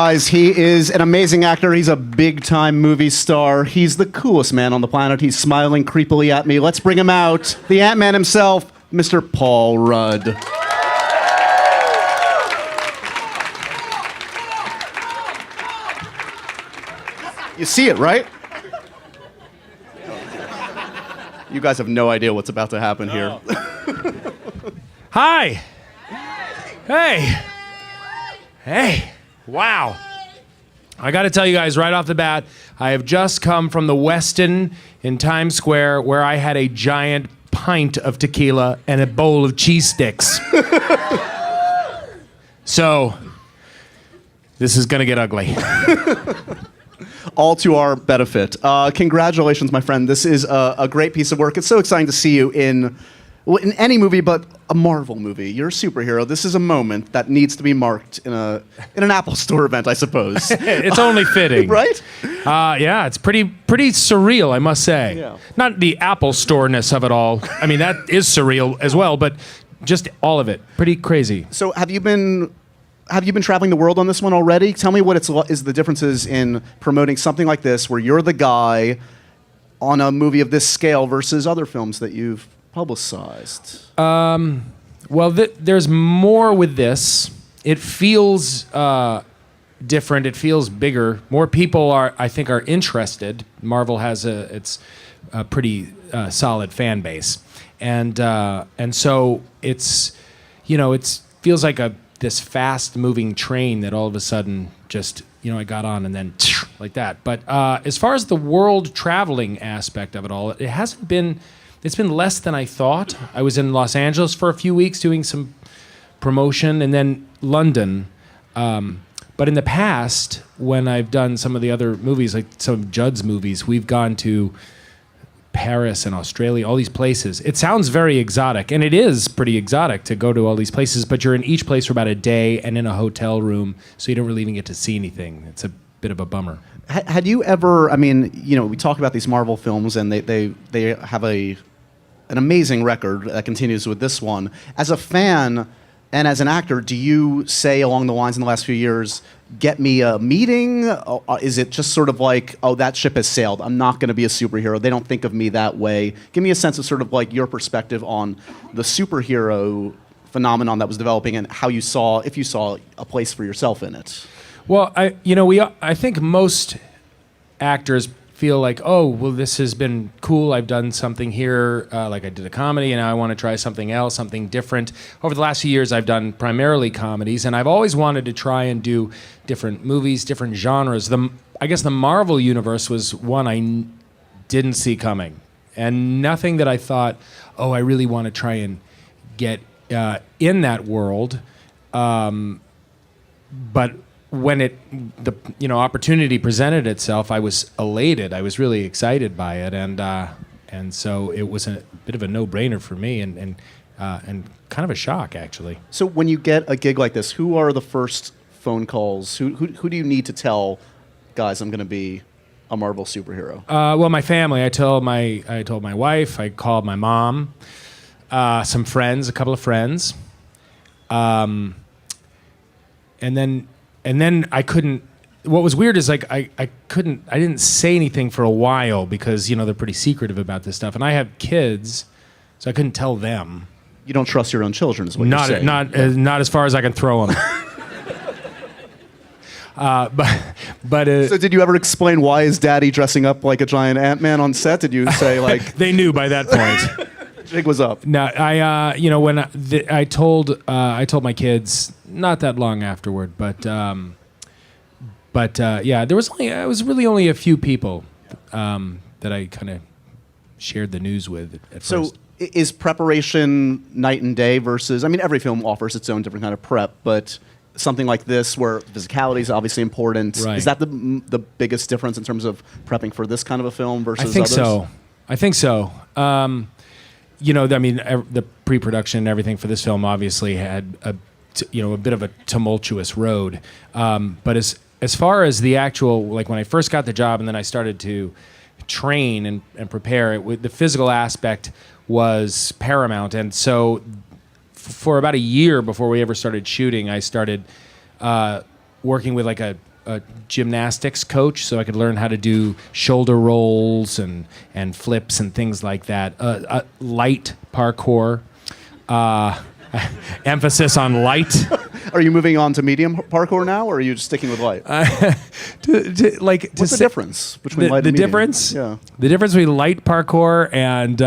Guys, he is an amazing actor. He's a big-time movie star. He's the coolest man on the planet. He's smiling creepily at me. Let's bring him out. The Ant-Man himself, Mr. Paul Rudd. You see it, right? You guys have no idea what's about to happen here. Hi. Hey. Hey. Wow. I got to tell you guys right off the bat, I have just come from the Westin in Times Square where I had a giant pint of tequila and a bowl of cheese sticks. So, this is going to get ugly. All to our benefit. Congratulations, my friend. This is a great piece of work. It's so exciting to see you in any movie, but a Marvel movie. You're a superhero. This is a moment that needs to be marked in an Apple Store event, I suppose. It's only fitting. Right? Yeah, it's pretty surreal, I must say. Yeah. Not the Apple Store-ness of it all. I mean, that is surreal as well, but just all of it. Pretty crazy. So have you been traveling the world on this one already? Tell me what is the differences in promoting something like this where you're the guy on a movie of this scale versus other films that you've publicized. Well, there's more with this. It feels different. It feels bigger. More people I think are interested. Marvel has it's a pretty solid fan base, and so it's it feels like this fast-moving train that all of a sudden just I got on and then like that. But as far as the world traveling aspect of it all, it hasn't been. It's been less than I thought. I was in Los Angeles for a few weeks doing some promotion, and then London. But in the past, when I've done some of the other movies, like some of Judd's movies, we've gone to Paris and Australia, all these places. It sounds very exotic, and it is pretty exotic to go to all these places, but you're in each place for about a day and in a hotel room, so you don't really even get to see anything. It's a bit of a bummer. Had you ever, we talk about these Marvel films, and they have an amazing record that continues with this one. As a fan and as an actor, do you say along the lines in the last few years, get me a meeting? Is it just sort of like, oh, that ship has sailed, I'm not going to be a superhero, they don't think of me that way? Give me a sense of sort of like your perspective on the superhero phenomenon that was developing and how you saw, if you saw a place for yourself in it. Well, I think most actors feel like, oh, well, this has been cool. I've done something here, like I did a comedy, and now I want to try something else, something different. Over the last few years, I've done primarily comedies, and I've always wanted to try and do different movies, different genres. I guess the Marvel universe was one I didn't see coming, and nothing that I thought, oh, I really want to try and get in that world. But when the opportunity presented itself, I was elated. I was really excited by it, and so it was a bit of a no-brainer for me, and kind of a shock, actually. So when you get a gig like this, who are the first phone calls? Who do you need to tell, guys, I'm going to be a Marvel superhero? Well, my family. I told my wife. I called my mom, some friends, a couple of friends, and then I couldn't. What was weird is like I didn't say anything for a while because they're pretty secretive about this stuff, and I have kids, so I couldn't tell them. You don't trust your own children, is what you're saying. Not as far as I can throw them. So did you ever explain why is Daddy dressing up like a giant Ant-Man on set? Did you say like they knew by that point? Jig was up. No, when I told my kids not that long afterward, but yeah, it was really only a few people that I kind of shared the news with at first. So is preparation night and day versus? I mean, every film offers its own different kind of prep, but something like this, where physicality is obviously important, right. Is that the biggest difference in terms of prepping for this kind of a film versus others? I think so. The pre-production and everything for this film obviously had a bit of a tumultuous road. But as far as the actual, like when I first got the job and then I started to train and prepare, the physical aspect was paramount. And so for about a year before we ever started shooting, I started working with like a a gymnastics coach, so I could learn how to do shoulder rolls and flips and things like that. Light parkour, emphasis on light. Are you moving on to medium parkour now, or are you just sticking with light? What's the difference between light and medium? Difference? Yeah. The difference between light parkour and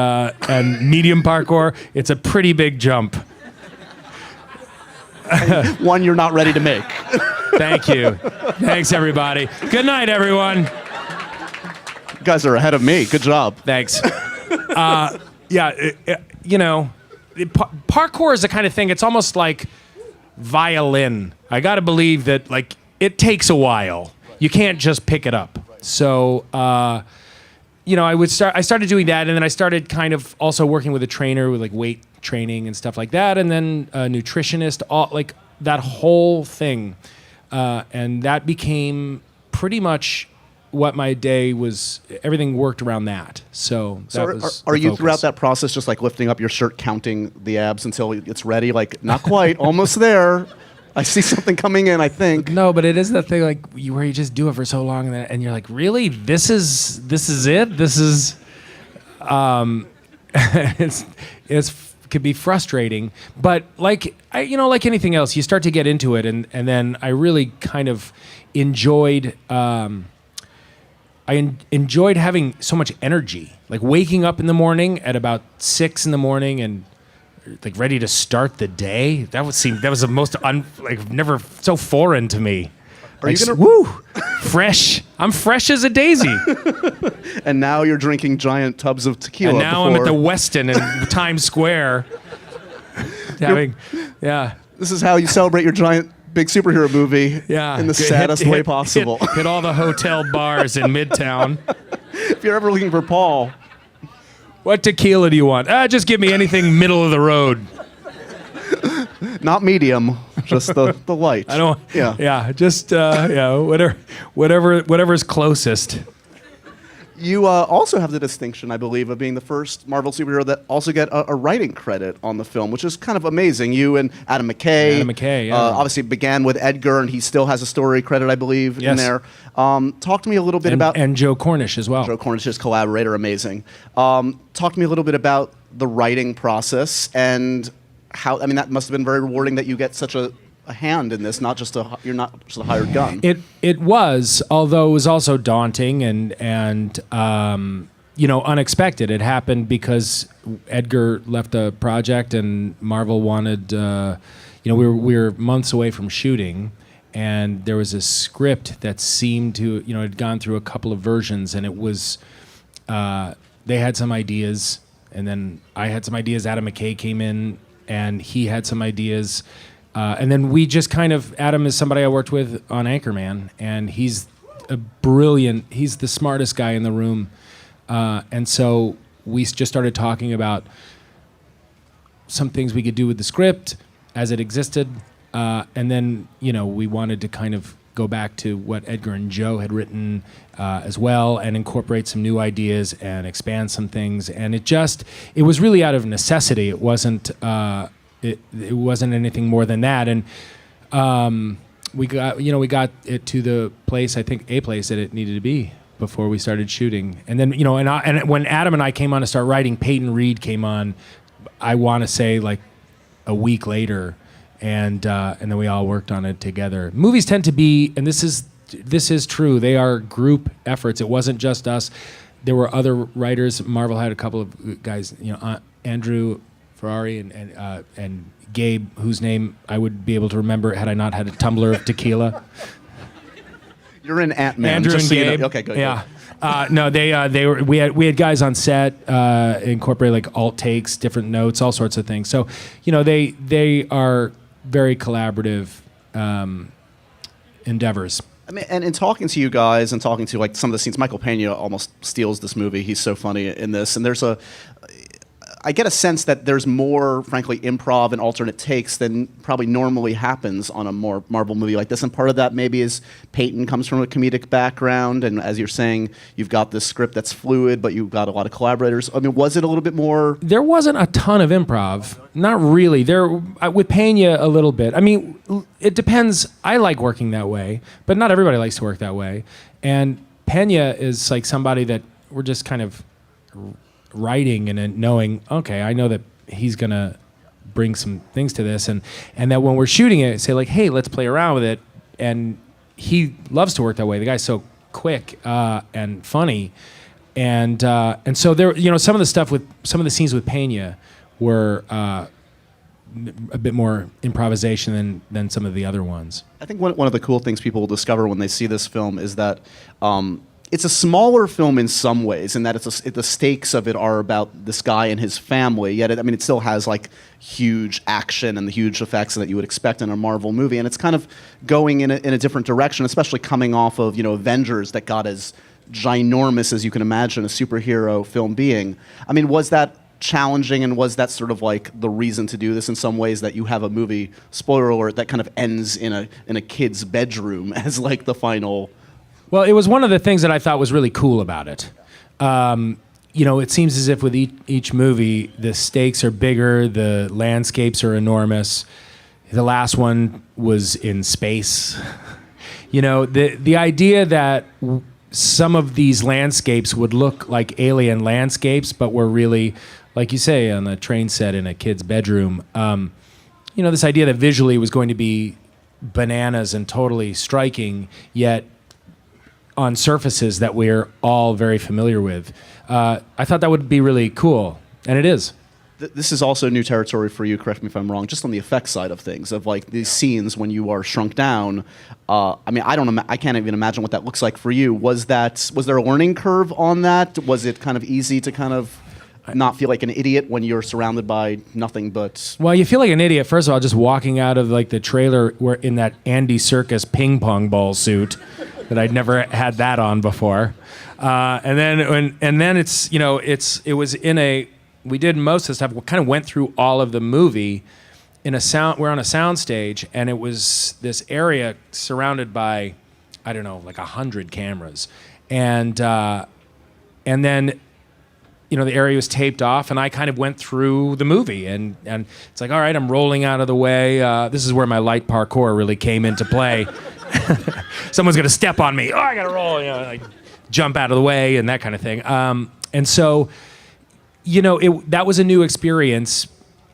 medium parkour, it's a pretty big jump. One you're not ready to make. Thank you. Thanks, everybody. Good night, everyone. You guys are ahead of me. Good job. Thanks. Parkour is the kind of thing, it's almost like violin. I got to believe that, like, it takes a while. You can't just pick it up. So, I started doing that, and then I started kind of also working with a trainer with, like, weight training and stuff like that, and then a nutritionist, all, like, that whole thing. And that became pretty much what my day was. Everything worked around that. So are you throughout that process just like lifting up your shirt, counting the abs until it's ready? Like, not quite, almost there. I see something coming in, I think. No, but it is that thing like where you just do it for so long and you're like, really? This is it? This is it's could be frustrating, but like anything else, you start to get into it, and then I really kind of enjoyed. I enjoyed having so much energy, like waking up in the morning at about 6 a.m. and like ready to start the day. That was the most never so foreign to me. Are you gonna woo fresh? I'm fresh as a daisy. And now you're drinking giant tubs of tequila. And now I'm at the Westin in Times Square. This is how you celebrate your giant big superhero movie in the saddest way possible. Hit all the hotel bars in Midtown. If you're ever looking for Paul. What tequila do you want? Just give me anything middle of the road. Not medium, just the light. I don't. Yeah. Yeah. Just whatever's closest. You also have the distinction, I believe, of being the first Marvel superhero that also get a writing credit on the film, which is kind of amazing. You and Adam McKay. Adam McKay, yeah. Obviously began with Edgar, and he still has a story credit, I believe, in there. Talk to me a little bit about... And Joe Cornish as well. Joe Cornish, his collaborator, amazing. Talk to me a little bit about the writing process and how... I mean, that must have been very rewarding that you get such a hand in this, you're not just a hired gun. It was, although it was also daunting and unexpected. It happened because Edgar left the project and Marvel wanted, we were months away from shooting, and there was a script that seemed to, had gone through a couple of versions, and it was, they had some ideas, and then I had some ideas. Adam McKay came in, and he had some ideas. And then we just Adam is somebody I worked with on Anchorman, and he's he's the smartest guy in the room. And so we just started talking about some things we could do with the script as it existed. And then, we wanted to kind of go back to what Edgar and Joe had written as well and incorporate some new ideas and expand some things. And it was really out of necessity. It wasn't... It wasn't anything more than that, and we got it to the place, I think a place that it needed to be before we started shooting. And then and when Adam and I came on to start writing, Peyton Reed came on. I want to say like a week later, and then we all worked on it together. Movies tend to be, and this is true. They are group efforts. It wasn't just us. There were other writers. Marvel had a couple of guys. Andrew Ferrari and Gabe, whose name I would be able to remember had I not had a tumbler of tequila. You're in Ant-Man. Andrew and Gabe. Okay, good. Yeah. No, they were. We had guys on set incorporate like alt takes, different notes, all sorts of things. So, they are very collaborative endeavors. I mean, and in talking to you guys and talking to like some of the scenes, Michael Pena almost steals this movie. He's so funny in this, and I get a sense that there's more, frankly, improv and alternate takes than probably normally happens on a more Marvel movie like this. And part of that maybe is Peyton comes from a comedic background, and as you're saying, you've got this script that's fluid, but you've got a lot of collaborators. I mean, was it a little bit more? There wasn't a ton of improv. Not really. There with Pena a little bit. I mean, it depends. I like working that way, but not everybody likes to work that way. And Pena is like somebody that we're just kind of writing and then knowing, okay, I know that he's gonna bring some things to this, and that when we're shooting it, say like, hey, let's play around with it. And he loves to work that way. The guy's so quick and funny, and so there, some of the stuff with some of the scenes with Pena were a bit more improvisation than some of the other ones. I think one of the cool things people will discover when they see this film is that it's a smaller film in some ways, in that the stakes of it are about this guy and his family. Yet, it still has like huge action and the huge effects that you would expect in a Marvel movie, and it's kind of going in a different direction, especially coming off of Avengers that got as ginormous as you can imagine a superhero film being. I mean, was that challenging, and was that sort of like the reason to do this in some ways, that you have a movie, spoiler alert, that kind of ends in a kid's bedroom as like the final? Well, it was one of the things that I thought was really cool about it. It seems as if with each movie, the stakes are bigger, the landscapes are enormous. The last one was in space. The idea that some of these landscapes would look like alien landscapes, but were really, like you say, on a train set in a kid's bedroom. This idea that visually was going to be bananas and totally striking, yet on surfaces that we're all very familiar with. I thought that would be really cool, and it is. This is also new territory for you, correct me if I'm wrong, just on the effects side of things, of like these scenes when you are shrunk down. I can't even imagine what that looks like for you. Was there a learning curve on that? Was it kind of easy to kind of not feel like an idiot when you're surrounded by nothing but? Well, you feel like an idiot, first of all, just walking out of like the trailer where in that Andy Serkis ping pong ball suit that I'd never had that on before. And then it was in a, we did most of the stuff, we kind of went through all of the movie in we're on a sound stage, and it was this area surrounded by, I don't know, like 100 cameras. And then, the area was taped off, and I kind of went through the movie, and it's like, all right, I'm rolling out of the way. This is where my light parkour really came into play. Someone's gonna step on me. Oh, I gotta roll. Like jump out of the way and that kind of thing. And so, that was a new experience,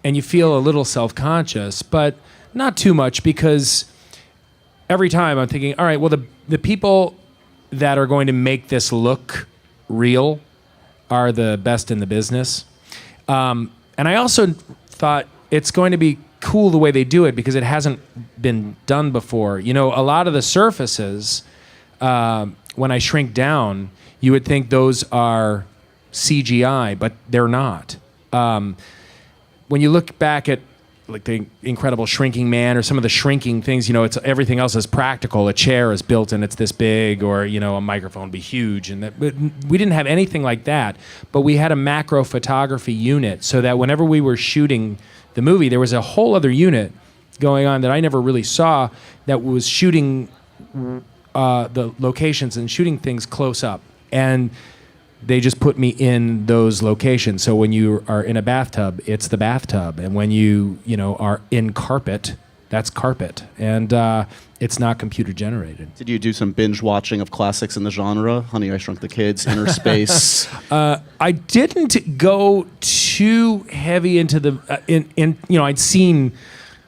and you feel a little self-conscious, but not too much, because every time I'm thinking, all right, well, the people that are going to make this look real are the best in the business. And I also thought it's going to be cool the way they do it, because it hasn't been done before. A lot of the surfaces, when I shrink down, you would think those are CGI, but they're not. When you look back at like the Incredible Shrinking Man or some of the shrinking things, it's everything else is practical. A chair is built and it's this big, or a microphone would be huge, but we didn't have anything like that. But we had a macro photography unit, so that whenever we were shooting the movie, there was a whole other unit going on that I never really saw, that was shooting the locations and shooting things close up. And they just put me in those locations. So when you are in a bathtub, it's the bathtub. And when you are in carpet, that's carpet. And it's not computer generated. Did you do some binge watching of classics in the genre? Honey, I Shrunk the Kids, Inner Space? I didn't go too heavy into the, I'd seen,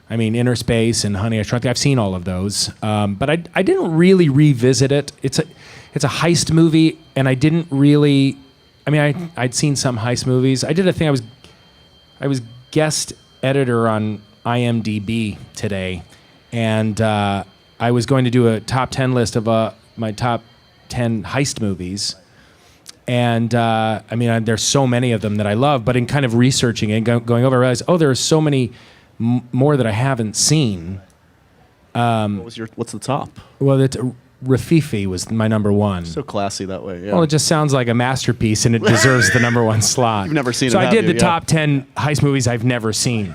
Inner Space and Honey, I Shrunk the, I've seen all of those. But I didn't really revisit it. It's a heist movie, and I didn't really. I'd seen some heist movies. I did a thing. I was guest editor on IMDb today, and I was going to do a top 10 list of my top 10 heist movies. And there's so many of them that I love. But in kind of researching and going over, I realized, there are so many more that I haven't seen. What's the top? Well, Rafifi was my number one. So classy that way. Yeah. Well, it just sounds like a masterpiece, and it deserves the number one slot. You've never seen it, So I have did you? the Yeah. top 10 heist movies I've never seen.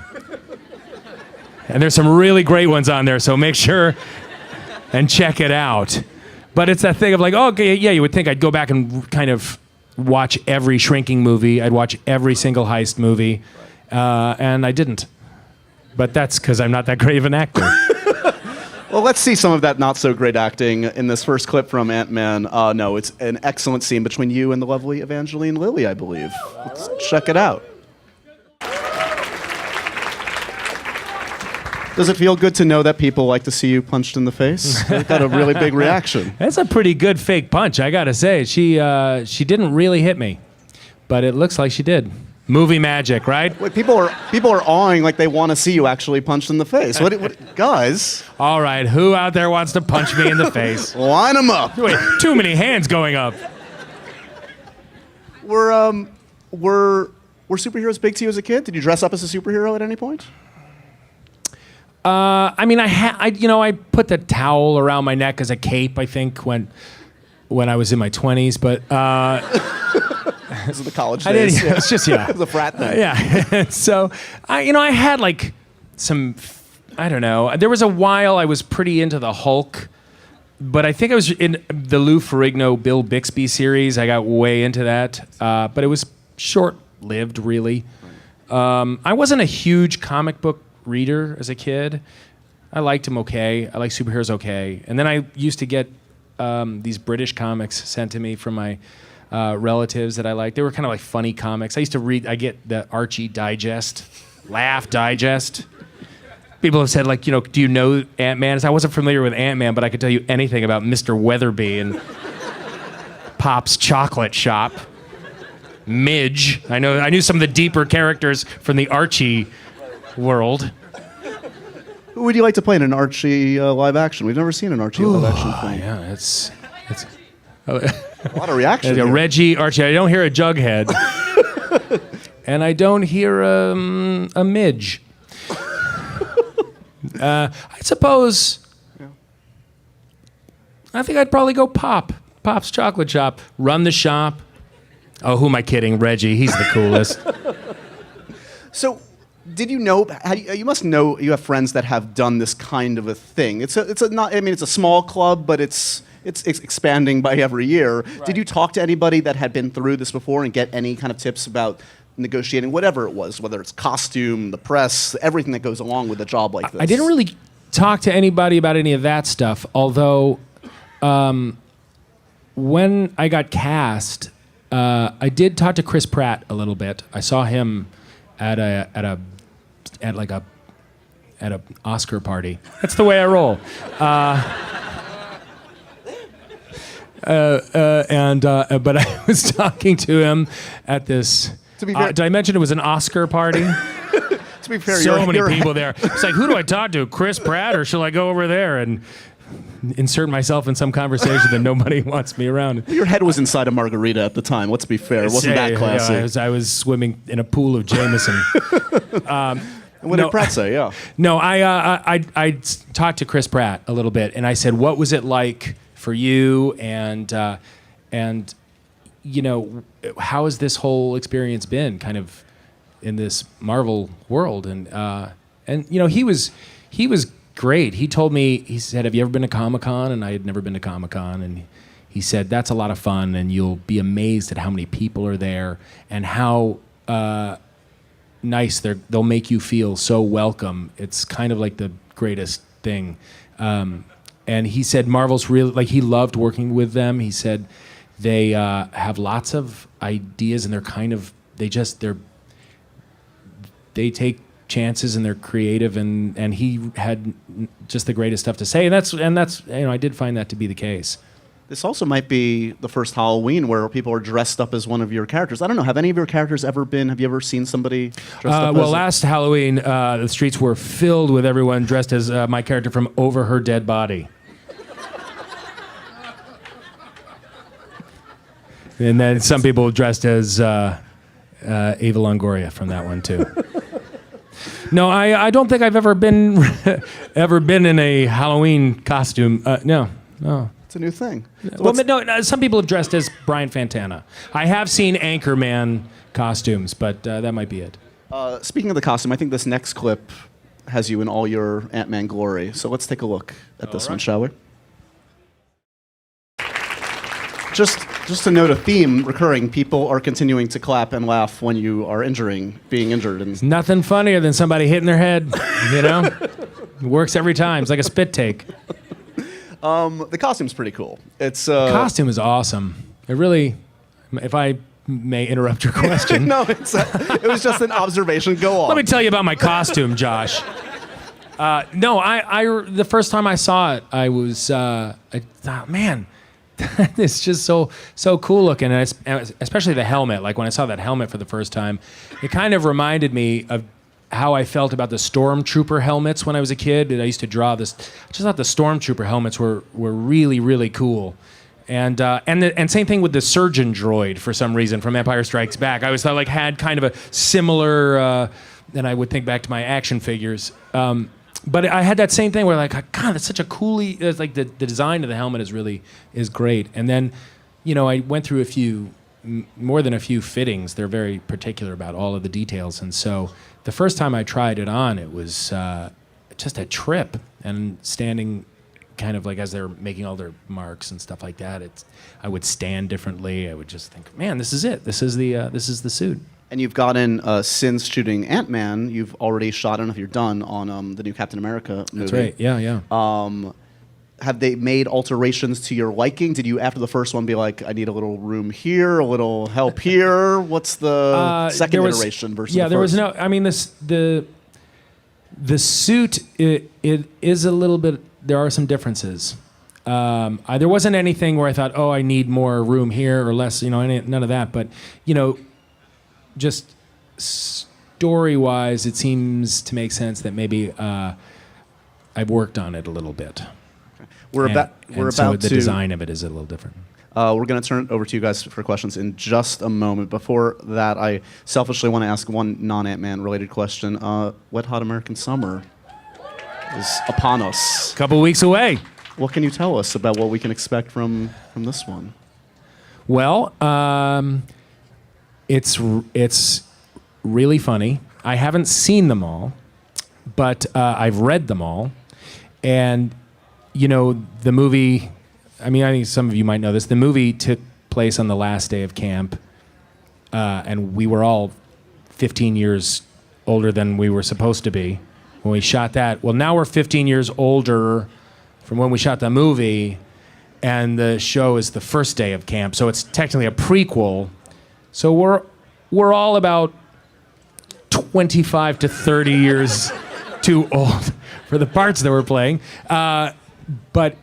And there's some really great ones on there, so make sure and check it out. But it's that thing of like, oh, okay, yeah, you would think I'd go back and kind of watch every Shrinking movie. I'd watch every single heist movie, and I didn't. But that's because I'm not that great of an actor. Well, let's see some of that not so great acting in this first clip from Ant-Man. No, it's an excellent scene between you and the lovely Evangeline Lilly, I believe. Let's check it out. Does it feel good to know that people like to see you punched in the face? I got a really big reaction. That's a pretty good fake punch, I gotta say. She didn't really hit me, but it looks like she did. Movie magic, right? Wait, people are awing like they want to see you actually punched in the face. What guys? All right, who out there wants to punch me in the face? Line them up. Wait, too many hands going up. Were superheroes big to you as a kid? Did you dress up as a superhero at any point? I mean, I put the towel around my neck as a cape, I think, when I was in my 20s, but This is the college I didn't. days. It's just It was a frat thing. yeah. So I had like some, I don't know. There was a while I was pretty into the Hulk, but I think I was in the Lou Ferrigno, Bill Bixby series. I got way into that, but it was short-lived, really. I wasn't a huge comic book reader as a kid. I liked them okay. I like superheroes okay. And then I used to get these British comics sent to me from my relatives that I liked. They were kind of like funny comics. I used to read, I get the Archie Digest, Laugh Digest. People have said, like, do you know Ant-Man? I wasn't familiar with Ant-Man, but I could tell you anything about Mr. Weatherby and Pop's Chocolate Shop. Midge. I knew some of the deeper characters from the Archie world. Who would you like to play in an Archie live action? We've never seen an Archie live action film. Yeah, it's A lot of reaction. here. Reggie, Archie. I don't hear a Jughead. And I don't hear a Midge. I suppose. I think I'd probably go Pop's Chocolate Shop. Run the shop. Oh, who am I kidding? Reggie. He's the coolest. So, did you know? You must know. You have friends that have done this kind of a thing. It's a small club, but it's expanding by every year. Right. Did you talk to anybody that had been through this before and get any kind of tips about negotiating whatever it was, whether it's costume, the press, everything that goes along with a job like this? I didn't really talk to anybody about any of that stuff, although when I got cast, I did talk to Chris Pratt a little bit. I saw him at an Oscar party. That's the way I roll. But I was talking to him at this. To be fair, did I mention it was an Oscar party? to be fair, So many people there. It's like, who do I talk to? Chris Pratt, or shall I go over there and insert myself in some conversation that nobody wants me around? Your head was inside a margarita at the time. Let's be fair. It wasn't that classy. I was swimming in a pool of Jameson. What did Pratt say? Yeah. No, I talked to Chris Pratt a little bit, and I said, what was it like for you, and how has this whole experience been kind of in this Marvel world? And he was great. He told me, he said, have you ever been to Comic-Con? And I had never been to Comic-Con. And he said, that's a lot of fun, and you'll be amazed at how many people are there and how nice they'll make you feel so welcome. It's kind of like the greatest thing. And he said Marvel's really, like, he loved working with them. He said they have lots of ideas, and they're kind of, they take chances, and they're creative, and he had just the greatest stuff to say. And that's I did find that to be the case. This also might be the first Halloween where people are dressed up as one of your characters. I don't know. Have any of your characters have you ever seen somebody dressed up as last Halloween, the streets were filled with everyone dressed as my character from Over Her Dead Body. And then some people dressed as Ava Longoria from that one, too. No, I don't think I've ever been in a Halloween costume. No. It's a new thing. So Well, what's- no, some people have dressed as Brian Fantana. I have seen Anchorman costumes, but that might be it. Speaking of the costume, I think this next clip has you in all your Ant-Man glory. So let's take a look at this one, shall we? Just to note a theme recurring, people are continuing to clap and laugh when you are being injured. And Nothing funnier than somebody hitting their head, you know? It works every time. It's like a spit take. the costume's pretty cool. It's Costume is awesome. It really, if I may interrupt your question. no, it was just an observation. Go on. Let me tell you about my costume, Josh. No, I the first time I saw it, I was I thought, man, it's just so cool looking, and especially the helmet. Like when I saw that helmet for the first time, it kind of reminded me of how I felt about the Stormtrooper helmets when I was a kid. And I used to draw this. I just thought the Stormtrooper helmets were really really cool. And same thing with the surgeon droid for some reason from Empire Strikes Back. I always thought like had kind of a similar. Then I would think back to my action figures. But I had that same thing where like, God, that's such a coolly. It's like the design of the helmet is great. And then, I went through more than a few fittings. They're very particular about all of the details. And so the first time I tried it on, it was just a trip. And standing kind of like as they're making all their marks and stuff like that, I would stand differently. I would just think, man, this is it. This is the suit. And you've gotten, since shooting Ant-Man, you've already shot, I don't know if you're done, on the new Captain America movie. That's right. Yeah. Have they made alterations to your liking? Did you, after the first one, be like, I need a little room here, a little help here? What's the second iteration versus the first? Yeah, there was no, I mean, the suit, it is a little bit, there are some differences. There wasn't anything where I thought, oh, I need more room here or less, none of that. But, just story-wise, it seems to make sense that maybe I've worked on it a little bit. We're about so to the design of it is a little different. We're going to turn it over to you guys for questions in just a moment. Before that, I selfishly want to ask one non-Ant-Man related question. Wet Hot American Summer is upon us. Couple weeks away. What can you tell us about what we can expect from this one? Well, it's really funny. I haven't seen them all, but I've read them all. And, the movie, I think some of you might know this, the movie took place on the last day of camp, and we were all 15 years older than we were supposed to be when we shot that. Well, now we're 15 years older from when we shot the movie, and the show is the first day of camp, so it's technically a prequel. So we're all about 25 to 30 years too old for the parts that we're playing. But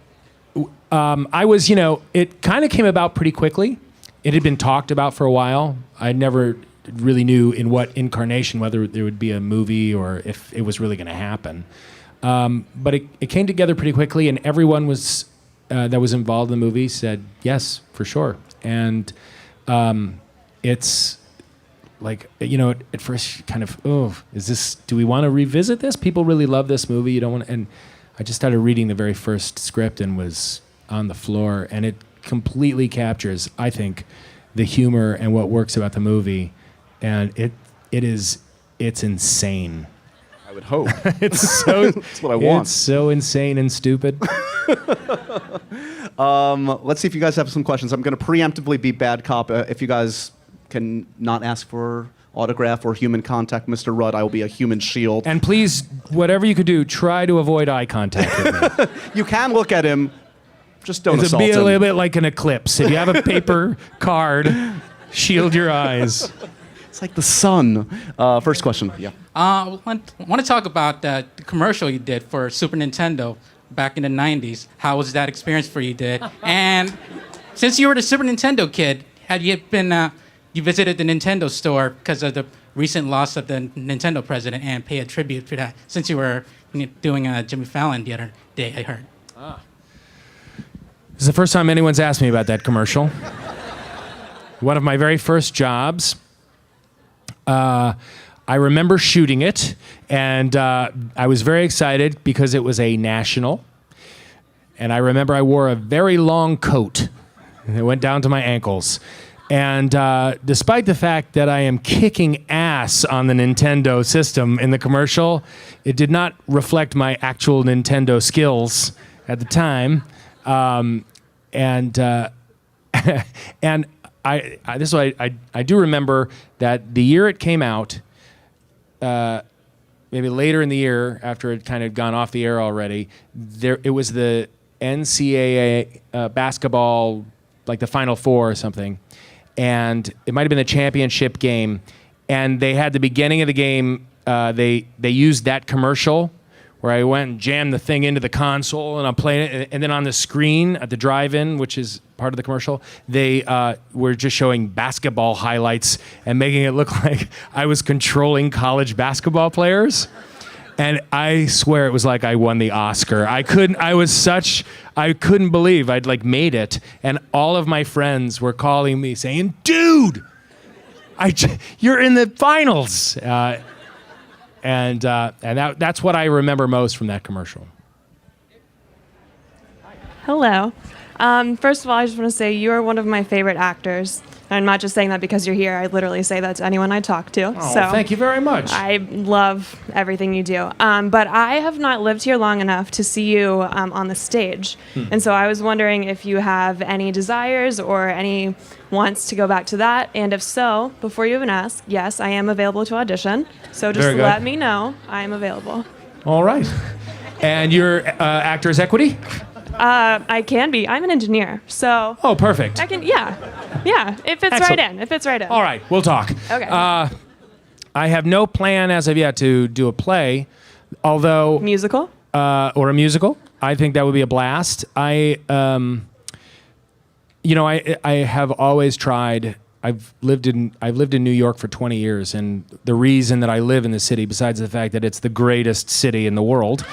I was, it kind of came about pretty quickly. It had been talked about for a while. I never really knew in what incarnation, whether there would be a movie or if it was really going to happen. But it came together pretty quickly, and everyone that was involved in the movie said, yes, for sure. And it's like, at first kind of, do we want to revisit this? People really love this movie. You don't want to, and I just started reading the very first script and was on the floor, and it completely captures, I think, the humor and what works about the movie. And it's insane. I would hope. It's so, That's what I want. It's so insane and stupid. Let's see if you guys have some questions. I'm going to preemptively be bad cop. If you guys can not ask for autograph or human contact, Mr. Rudd, I will be a human shield. And please, whatever you could do, try to avoid eye contact with me. You can look at him, just don't It'll assault be a him. little bit like an eclipse. If you have a paper card, shield your eyes. It's like the sun. First question. Yeah. I want to talk about the commercial you did for Super Nintendo back in the 90s. How was that experience for you, did? And since you were the Super Nintendo kid, had you been, you visited the Nintendo store because of the recent loss of the Nintendo president and pay a tribute to that, since you were doing Jimmy Fallon the other day, I heard. This is the first time anyone's asked me about that commercial. One of my very first jobs. I remember shooting it, and I was very excited because it was a national. and I remember I wore a very long coat. It went down to my ankles. And despite the fact that I am kicking ass on the Nintendo system in the commercial, it did not reflect my actual Nintendo skills at the time. And this is what I do remember that the year it came out, maybe later in the year after it kind of gone off the air already, it was the NCAA basketball, like the Final Four or something. And it might have been the championship game, and they had the beginning of the game. They used that commercial where I went and jammed the thing into the console, and I'm playing it. And then on the screen at the drive-in, which is part of the commercial, they were just showing basketball highlights and making it look like I was controlling college basketball players. And I swear it was like I won the Oscar. I couldn't believe I'd like made it. And all of my friends were calling me saying, dude, you're in the finals. And that's what I remember most from that commercial. Hello. First of all, I just want to say you are one of my favorite actors. I'm not just saying that because you're here. I literally say that to anyone I talk to. Oh, so thank you very much. I love everything you do. But I have not lived here long enough to see you on the stage. And so I was wondering if you have any desires or any wants to go back to that. And if so, before you even ask, yes, I am available to audition. So just Very good. let me know. I am available. All right. And you're Actors Equity? I can be. I'm an engineer. So Oh, perfect. I can, yeah. It fits Excellent. right in. It fits right in. All right, we'll talk. Okay. I have no plan as of yet to do a play, although Musical? or a musical. I think that would be a blast. I have always tried. I've lived in New York for 20 years, and the reason that I live in the city, besides the fact that it's the greatest city in the world,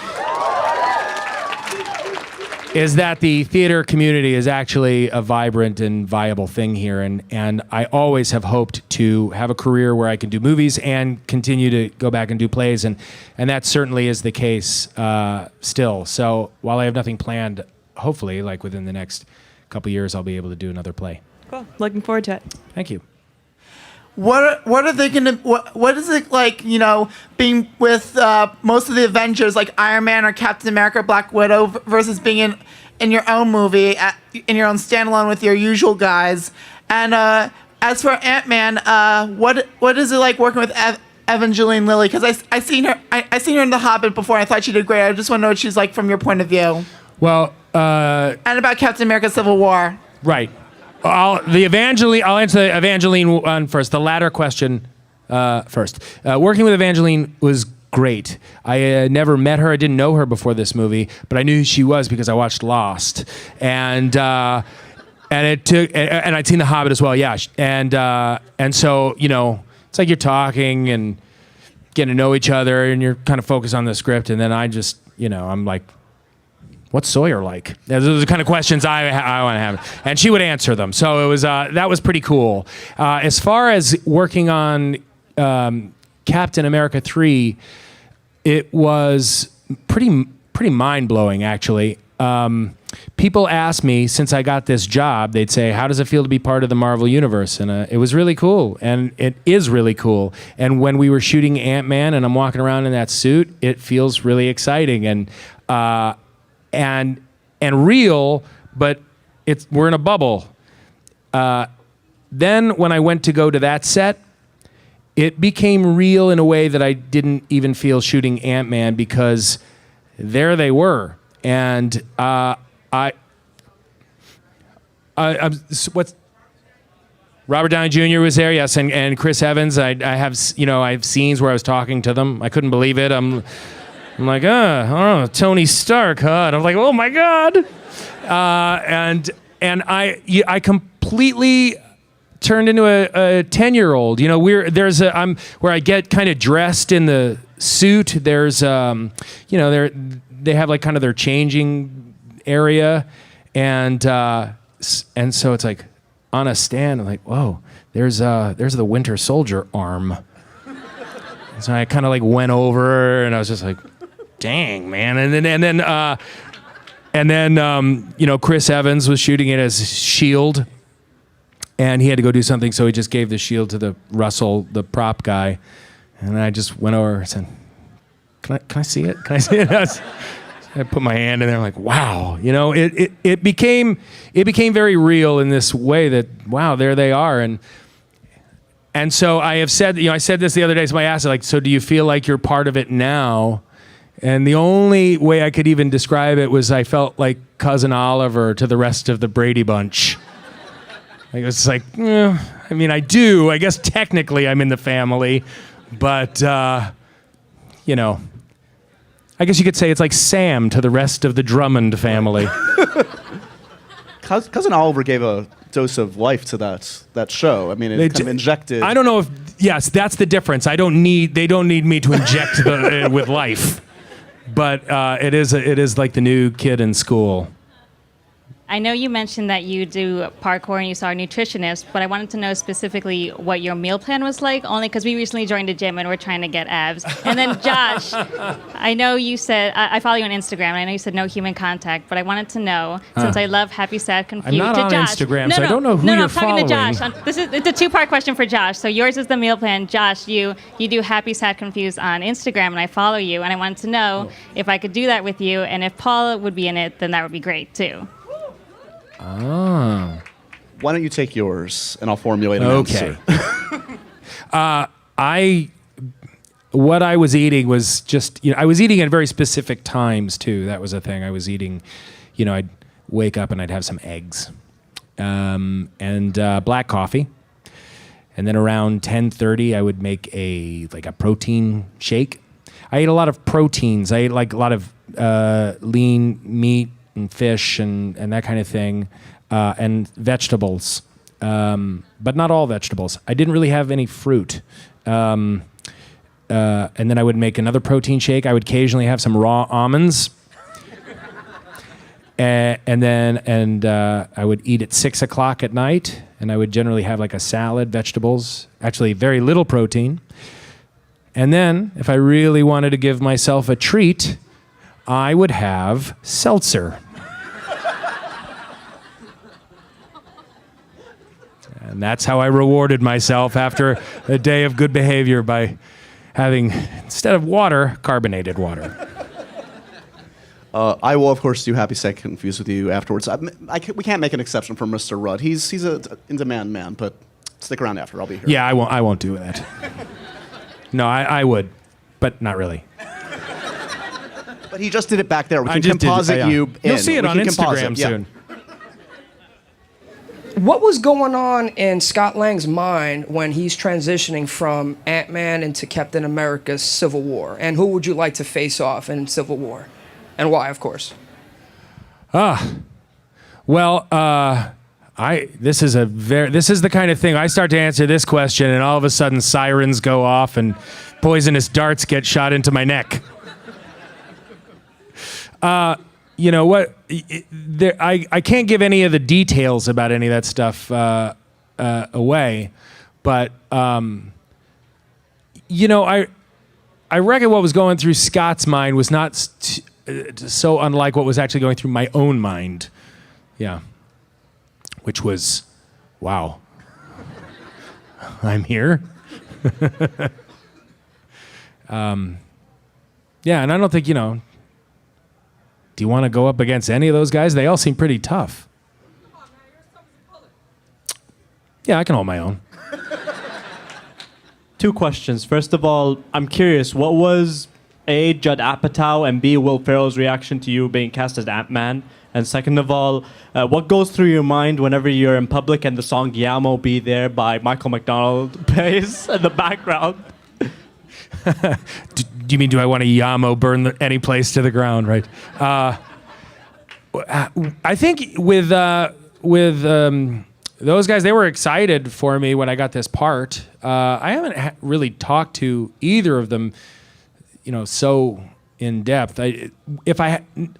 is that the theater community is actually a vibrant and viable thing here. And I always have hoped to have a career where I can do movies and continue to go back and do plays. And that certainly is the case still. So while I have nothing planned, hopefully, like within the next couple years, I'll be able to do another play. Cool. Looking forward to it. Thank you. What are they gonna? What is it like? You know, being with most of the Avengers, like Iron Man or Captain America, Black Widow, versus being in your own movie, in your own standalone with your usual guys. And as for Ant-Man, what is it like working with Evangeline Lilly? Because I seen her in The Hobbit before. And I thought she did great. I just want to know what she's like from your point of view. Well, And about Captain America: Civil War. right. I'll answer the Evangeline one first. The latter question first. Working with Evangeline was great. I never met her. I didn't know her before this movie, but I knew who she was because I watched Lost, and I'd seen The Hobbit as well. Yeah, and so it's like you're talking and getting to know each other, and you're kind of focused on the script, and then I just I'm like, what's Sawyer like? Those are the kind of questions I want to have. And she would answer them. So it was that was pretty cool. As far as working on Captain America 3, it was pretty mind-blowing, actually. People ask me, since I got this job, they'd say, how does it feel to be part of the Marvel Universe? And it was really cool. And it is really cool. And when we were shooting Ant-Man and I'm walking around in that suit, it feels really exciting. And real, but we're in a bubble. Then when I went to go to that set, it became real in a way that I didn't even feel shooting Ant-Man, because there they were. And what's Robert Downey Jr. was there, yes, and Chris Evans. I have scenes where I was talking to them. I couldn't believe it. I'm like, oh, Tony Stark, huh? And I'm like, oh my God. And I completely turned into a 10-year-old. Where I get kind of dressed in the suit. There's they have like kind of their changing area, and so it's like on a stand. I'm like, whoa, there's the Winter Soldier arm. So I kind of like went over, and I was just like, dang, man. And then And then, Chris Evans was shooting it as Shield, and he had to go do something, so he just gave the shield to the Russell, the prop guy. And I just went over and said, Can I see it? Can I see it? I put my hand in there, like, wow. It became very real in this way that, wow, there they are. And so I have said, I said this the other day, somebody asked, like, so do you feel like you're part of it now? And the only way I could even describe it was I felt like Cousin Oliver to the rest of the Brady Bunch. Like, it's like, I do. I guess technically I'm in the family, but, I guess you could say it's like Sam to the rest of the Drummond family. Cousin Oliver gave a dose of life to that show. I mean, it kind of injected. I don't know if, yes, that's the difference. They don't need me to inject with life. But it is like the new kid in school. I know you mentioned that you do parkour and you saw a nutritionist, but I wanted to know specifically what your meal plan was like, only because we recently joined a gym and we're trying to get abs. And then Josh, I know you said, I follow you on Instagram, and I know you said no human contact, but I wanted to know, since I love Happy, Sad, Confused. I'm not on Josh, Instagram, so I don't know who you're I'm talking following. to Josh. It's a two-part question for Josh. So yours is the meal plan. Josh, you do Happy, Sad, Confused on Instagram, and I follow you, and I wanted to know if I could do that with you, and if Paula would be in it, then that would be great, too. Oh. Why don't you take yours and I'll formulate an Okay. answer. What I was eating was just, I was eating at very specific times too. That was a thing. I was eating, I'd wake up and I'd have some eggs, and black coffee. And then around 10:30, I would make a protein shake. I ate a lot of proteins. I ate like a lot of lean meat and fish and that kind of thing, and vegetables, but not all vegetables. I didn't really have any fruit. And then I would make another protein shake. I would occasionally have some raw almonds. And then I would eat at 6 o'clock at night, and I would generally have like a salad, vegetables, actually very little protein. And then, if I really wanted to give myself a treat, I would have seltzer. And that's how I rewarded myself after a day of good behavior, by having, instead of water, carbonated water. I will, of course, do Happy, Sad, Confused with you afterwards. We can't make an exception for Mr. Rudd. He's a in-demand man, but stick around after. I'll be here. Yeah, I won't do that. No, I would, but not really. But he just did it back there. We I can just did- composite yeah. you in. You'll see it We on can composite, Instagram yeah. soon. What was going on in Scott Lang's mind when he's transitioning from Ant-Man into Captain America's Civil War? And who would you like to face off in Civil War? And why, of course? Well, this is the kind of thing I start to answer this question, and all of a sudden sirens go off and poisonous darts get shot into my neck. You know what? I can't give any of the details about any of that stuff away, but I reckon what was going through Scott's mind was not so unlike what was actually going through my own mind. Yeah. Which was, wow, I'm here. Yeah, and I don't think, do you want to go up against any of those guys? They all seem pretty tough. Yeah, I can hold my own. Two questions. First of all, I'm curious, what was A, Judd Apatow, and B, Will Ferrell's reaction to you being cast as Ant-Man? And second of all, what goes through your mind whenever you're in public and the song Yamo Be There by Michael McDonald plays in the background? Do you mean, do I want to Yamo burn any place to the ground, right? I think with those guys, they were excited for me when I got this part. I haven't really talked to either of them, so in depth.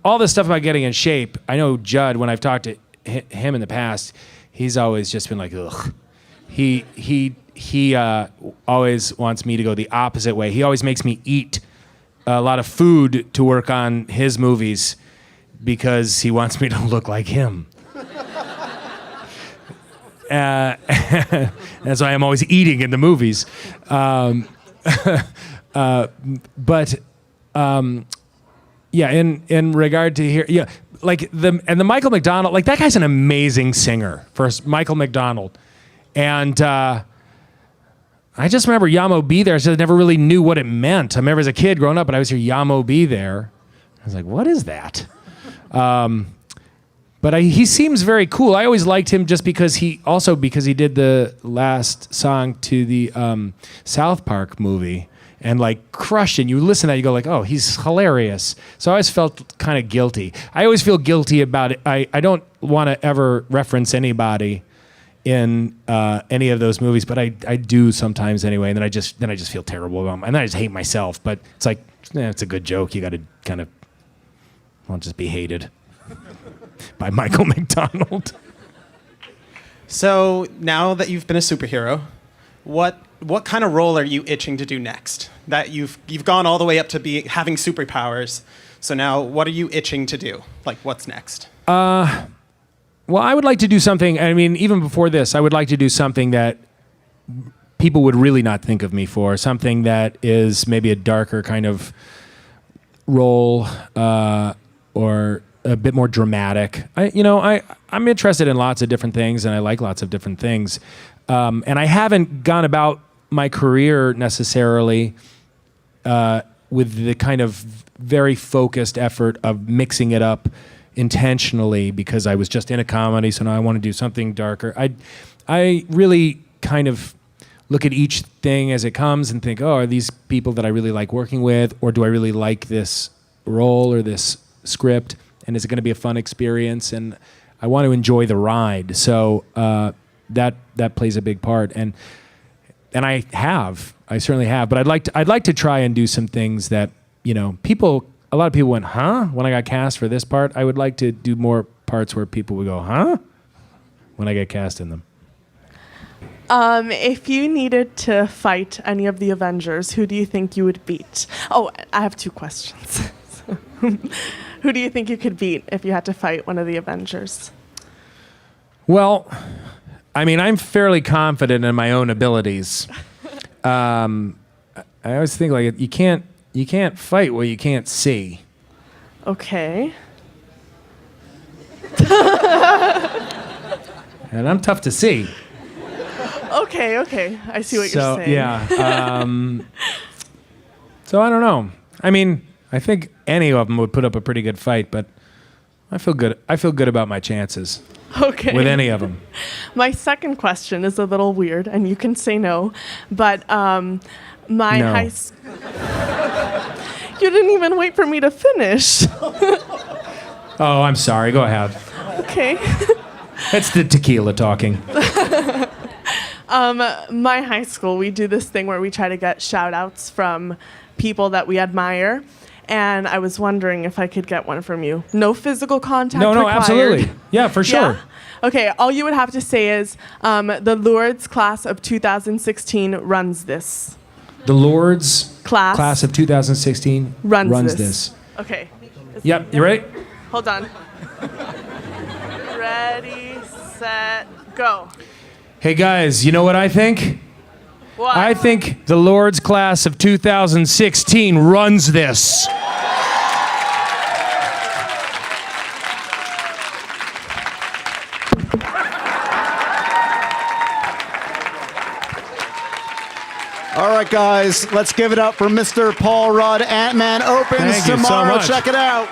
All this stuff about getting in shape, I know Judd, when I've talked to him in the past, he's always just been like, ugh. He always wants me to go the opposite way. He always makes me eat a lot of food to work on his movies, because he wants me to look like him. That's why I'm always eating in the movies. Yeah, in regard to here, yeah, like the Michael McDonald, like that guy's an amazing singer. First, Michael McDonald, and I just remember Yamo Be There. I never really knew what it meant. I remember as a kid growing up, but I was hear Yamo Be There. I was like, what is that? But he seems very cool. I always liked him just because he did the last song to the South Park movie and like crushed it. And you listen to that, you go like, oh, he's hilarious. So I always felt kind of guilty. I always feel guilty about it. I don't want to ever reference anybody in any of those movies, but I do sometimes anyway. And then I just feel terrible about them. And then I just hate myself. But it's like, it's a good joke. You got to kind of, won't just be hated by Michael McDonald. So now that you've been a superhero, what kind of role are you itching to do next? That you've gone all the way up to having superpowers. So now, what are you itching to do? Like, what's next? Well, I would like to do something. I mean, even before this, I would like to do something that people would really not think of me for. Something that is maybe a darker kind of role, or a bit more dramatic. I'm interested in lots of different things, and I like lots of different things. And I haven't gone about my career necessarily with the kind of very focused effort of mixing it up intentionally because I was just in a comedy, so now I want to do something darker. I really kind of look at each thing as it comes and think, oh, are these people that I really like working with, or do I really like this role or this script? And is it going to be a fun experience? And I want to enjoy the ride. So that plays a big part. And I certainly have. But I'd like to try and do some things that, a lot of people went, huh? When I got cast for this part. I would like to do more parts where people would go, huh? When I get cast in them. If you needed to fight any of the Avengers, who do you think you would beat? Oh, I have two questions. Who do you think you could beat if you had to fight one of the Avengers? Well, I mean, I'm fairly confident in my own abilities. I always think like you can't fight what you can't see. Okay. And I'm tough to see. Okay. I see what you're saying. Yeah. So I don't know. I mean, I think any of them would put up a pretty good fight, but I feel good. I feel good about my chances. Okay. With any of them. My second question is a little weird, and you can say no, but my No. high school... You didn't even wait for me to finish. Oh, I'm sorry. Go ahead. Okay. It's the tequila talking. My high school, we do this thing where we try to get shout-outs from people that we admire, and I was wondering if I could get one from you. No physical contact No, required. absolutely. Yeah, for sure. Yeah? Okay, all you would have to say is, the Lourdes class of 2016 runs this. The Lord's Class of 2016 runs this. Okay. Yep, you ready? Hold on. Ready, set, go. Hey guys, you know what I think? What? I think the Lord's class of 2016 runs this. All right, guys, let's give it up for Mr. Paul Rudd. Ant-Man opens Thank you so tomorrow. much. Check it out.